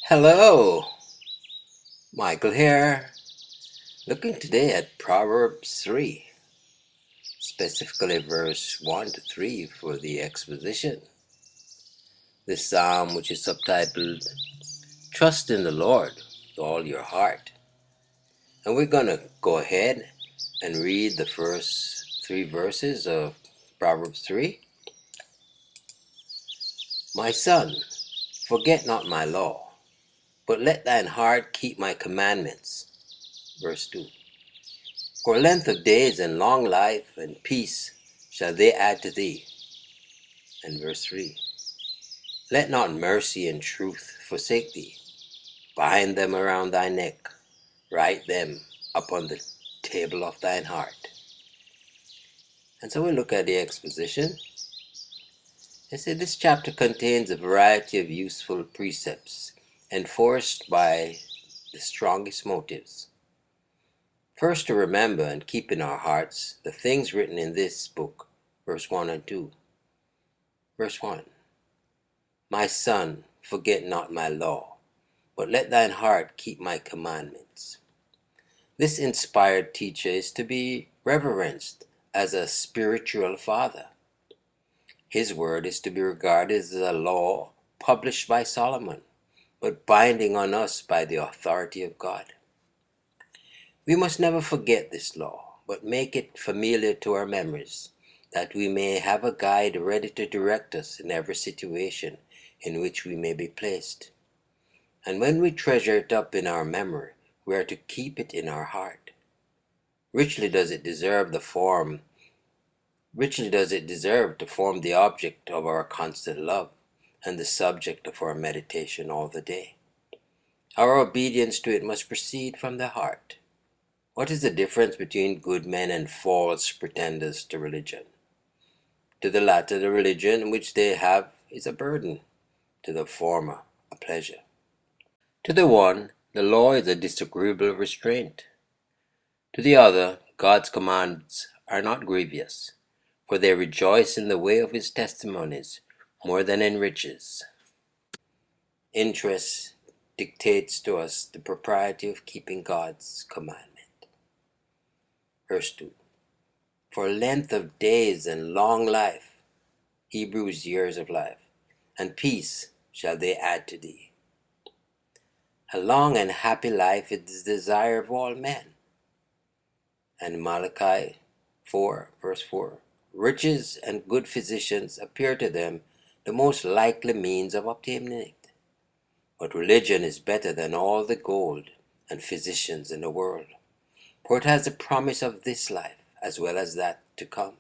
Hello, Michael here. Looking today at Proverbs 3, specifically verse 1 to 3 for the exposition. This psalm, which is subtitled, Trust in the Lord with all your heart. And we're going to go ahead and read the first 3 verses of Proverbs 3. My son, forget not my law, but let thine heart keep my commandments. Verse 2. For length of days and long life and peace shall they add to thee. And verse 3. Let not mercy and truth forsake thee. Bind them around thy neck. Write them upon the table of thine heart. And so we look at the exposition. They say this chapter contains a variety of useful precepts enforced by the strongest motives. First, to remember and keep in our hearts the things written in this book, verse 1 and 2. Verse 1. My son, forget not my law, but let thine heart keep my commandments. This inspired teacher is to be reverenced as a spiritual father. His word is to be regarded as a law published by Solomon, but binding on us by the authority of God. We must never forget this law, but make it familiar to our memories, that we may have a guide ready to direct us in every situation in which we may be placed. And when we treasure it up in our memory, we are to keep it in our heart. Richly does it deserve to form the object of our constant love and the subject of our meditation all the day. Our obedience to it must proceed from the heart. What is the difference between good men and false pretenders to religion? To the latter, the religion which they have is a burden. To the former, a pleasure. To the one, the law is a disagreeable restraint. To the other, God's commands are not grievous, for they rejoice in the way of his testimonies more than in riches. Interest dictates to us the propriety of keeping God's commandment. Verse 2. For length of days and long life, Hebrews years of life, and peace shall they add to thee. A long and happy life is the desire of all men. And Malachi 4, verse 4, riches and good physicians appear to them the most likely means of obtaining it. But religion is better than all the gold and physicians in the world, for it has the promise of this life as well as that to come.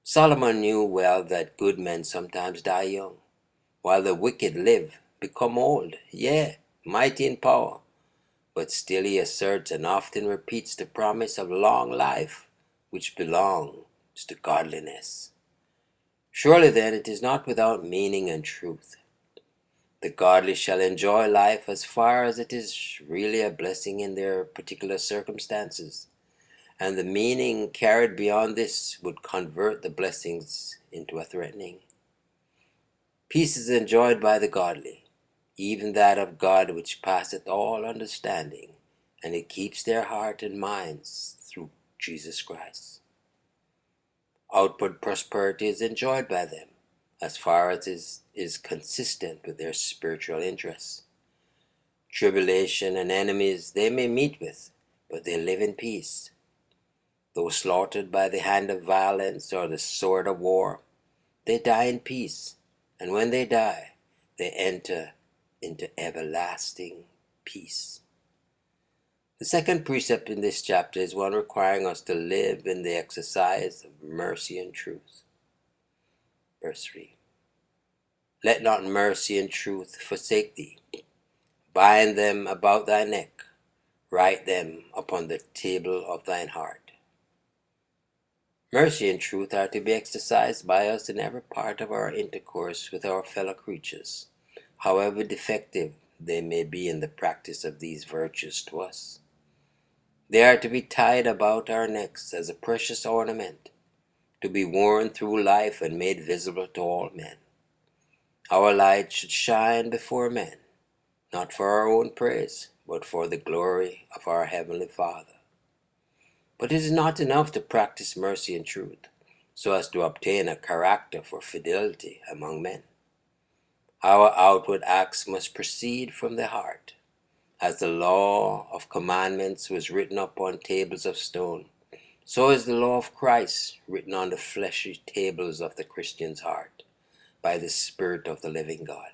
Solomon knew well that good men sometimes die young, while the wicked live, become old, yea, mighty in power. But still he asserts and often repeats the promise of long life, which belongs to godliness. Surely then it is not without meaning and truth. The godly shall enjoy life as far as it is really a blessing in their particular circumstances, and the meaning carried beyond this would convert the blessings into a threatening. Peace is enjoyed by the godly, even that of God which passeth all understanding, and it keeps their heart and minds through Jesus Christ. Outward prosperity is enjoyed by them, as far as is consistent with their spiritual interests. Tribulation and enemies they may meet with, but they live in peace. Though slaughtered by the hand of violence or the sword of war, they die in peace, and when they die, they enter into everlasting peace. The second precept in this chapter is one requiring us to live in the exercise of mercy and truth. Verse 3. Let not mercy and truth forsake thee. Bind them about thy neck. Write them upon the table of thine heart. Mercy and truth are to be exercised by us in every part of our intercourse with our fellow creatures, however defective they may be in the practice of these virtues to us. They are to be tied about our necks as a precious ornament, to be worn through life and made visible to all men. Our light should shine before men, not for our own praise, but for the glory of our Heavenly Father. But it is not enough to practice mercy and truth, so as to obtain a character for fidelity among men. Our outward acts must proceed from the heart. As the law of commandments was written upon tables of stone, so is the law of Christ written on the fleshy tables of the Christian's heart, by the Spirit of the living God.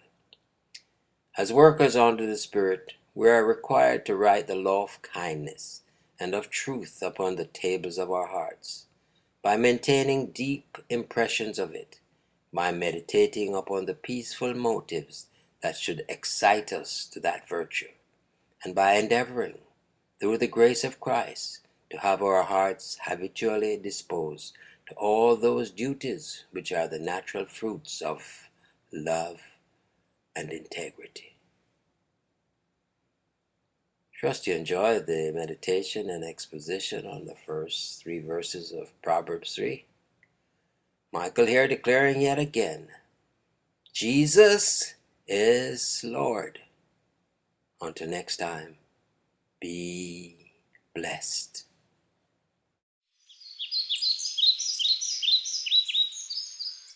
As workers under the Spirit, we are required to write the law of kindness and of truth upon the tables of our hearts, by maintaining deep impressions of it, by meditating upon the peaceful motives that should excite us to that virtue, and by endeavoring, through the grace of Christ, to have our hearts habitually disposed to all those duties which are the natural fruits of love and integrity. Trust you enjoyed the meditation and exposition on the first 3 verses of Proverbs 3. Michael here declaring yet again, Jesus is Lord. Until next time, be blessed.